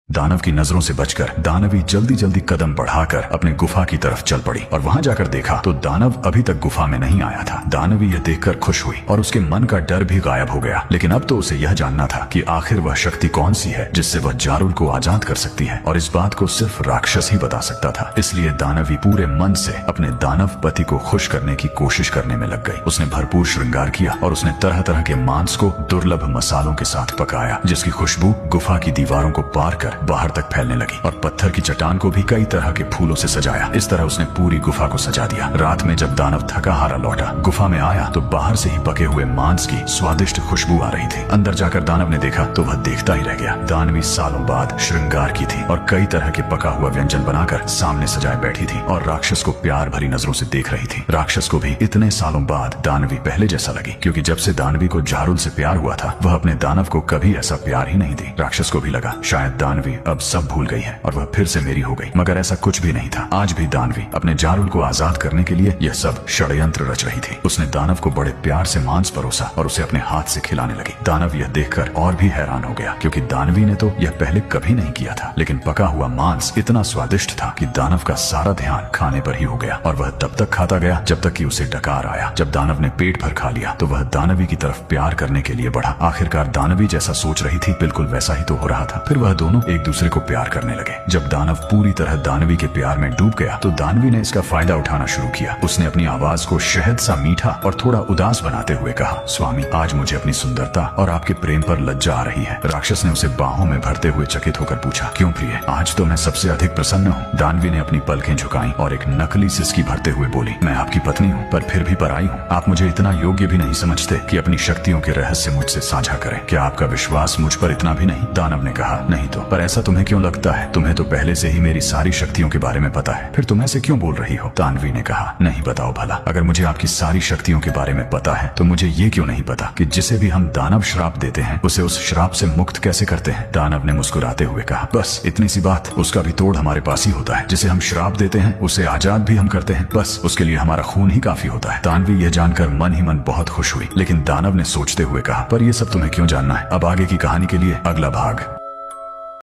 दानव की नजरों से बचकर दानवी जल्दी जल्दी कदम बढ़ाकर अपने गुफा की तरफ चल पड़ी और वहां जाकर देखा तो दानव अभी तक गुफा में नहीं आया था। दानवी यह देखकर खुश हुई और उसके मन का डर भी गायब हो गया। लेकिन अब तो उसे यह जानना था कि आखिर वह शक्ति कौन सी है जिससे वह जारुल को आजाद कर सकती है, और इस बात को सिर्फ राक्षस ही बता सकता था। इसलिए दानवी पूरे मन से अपने दानव पति को खुश करने की कोशिश करने में लग गई। उसने भरपूर श्रृंगार किया और उसने तरह तरह के मांस को दुर्लभ मसालों के साथ पकाया, जिसकी खुशबू गुफा की दीवारों को पार कर बाहर तक फैलने लगी, और पत्थर की चट्टान को भी कई तरह के फूलों से सजाया। इस तरह उसने पूरी गुफा को सजा दिया। रात में जब दानव थका हारा लौटा गुफा में आया तो बाहर से ही पके हुए मांस की स्वादिष्ट खुशबू आ रही थी। अंदर जाकर दानव ने देखा तो वह देखता ही रह गया। दानवी सालों बाद श्रृंगार की थी और कई तरह के पका हुआ व्यंजन बनाकर सामने सजाए बैठी थी और राक्षस को प्यार भरी नजरों से देख रही थी। राक्षस को भी इतने सालों बाद दानवी पहले जैसा लगी, क्योंकि जब से दानवी को जारुल से प्यार हुआ था वह अपने दानव को कभी ऐसा प्यार ही नहीं दी। राक्षस को भी लगा शायद दानवी अब सब भूल गई है और वह फिर से मेरी हो गई, मगर ऐसा कुछ भी नहीं था। आज भी दानवी अपने जारुल को आजाद करने के लिए यह सब षड्यंत्र रच रही थी। उसने दानव को बड़े प्यार से मांस परोसा और उसे अपने हाथ से खिलाने लगी। दानव यह देखकर और भी हैरान हो गया, क्योंकि दानवी ने तो यह पहले कभी नहीं किया था। लेकिन पका हुआ मांस इतना स्वादिष्ट था कि दानव का सारा ध्यान खाने पर ही हो गया, और वह तब तक खाता गया जब तक कि उसे डकार आया। जब दानव ने पेट भर खा लिया तो वह दानवी की तरफ प्यार करने के लिए बढ़ा। आखिरकार दानवी जैसा सोच रही थी बिल्कुल वैसा ही तो हो रहा था। फिर वह दोनों एक दूसरे को प्यार करने लगे। जब दानव पूरी तरह दानवी के प्यार में डूब गया तो दानवी ने इसका फायदा उठाना शुरू किया। उसने अपनी आवाज को शहद सा मीठा और थोड़ा उदास बनाते हुए कहा, स्वामी, आज मुझे अपनी सुंदरता और आपके प्रेम पर लज्जा आ रही है। राक्षस ने उसे बाहों में भरते हुए चकित होकर पूछा, क्यों प्रिय, आज तो मैं सबसे अधिक प्रसन्न हूँ। दानवी ने अपनी पलकें झुकाई और एक नकली सिसकी भरते हुए बोली, मैं आपकी पत्नी हूँ, पर फिर भी पराई हूँ। आप मुझे इतना योग्य भी नहीं समझते कि अपनी शक्तियों के रहस्य मुझसे साझा करें। क्या आपका विश्वास मुझ पर इतना भी नहीं? दानव ने कहा, नहीं तो, पर ऐसा तुम्हें क्यों लगता है? तुम्हें तो पहले से ही मेरी सारी शक्तियों के बारे में पता है, फिर तुम ऐसे क्यों बोल रही हो? दानवी ने कहा, नहीं बताओ भला, अगर मुझे आपकी सारी शक्तियों के बारे में पता है तो मुझे ये क्यों नहीं पता कि जिसे भी हम दानव श्राप देते हैं उसे उस श्राप से मुक्त कैसे करते हैं? दानव ने मुस्कुराते हुए कहा, बस इतनी सी बात, उसका भी तोड़ हमारे पास ही होता है। जिसे हम श्राप देते हैं उसे आजाद भी हम करते हैं, बस उसके लिए हमारा खून ही काफी होता है। दानवी यह जानकर मन ही मन बहुत खुश हुई, लेकिन दानव ने सोचते हुए कहा, पर यह सब तुम्हें क्यों जानना है? अब आगे की कहानी के लिए अगला भाग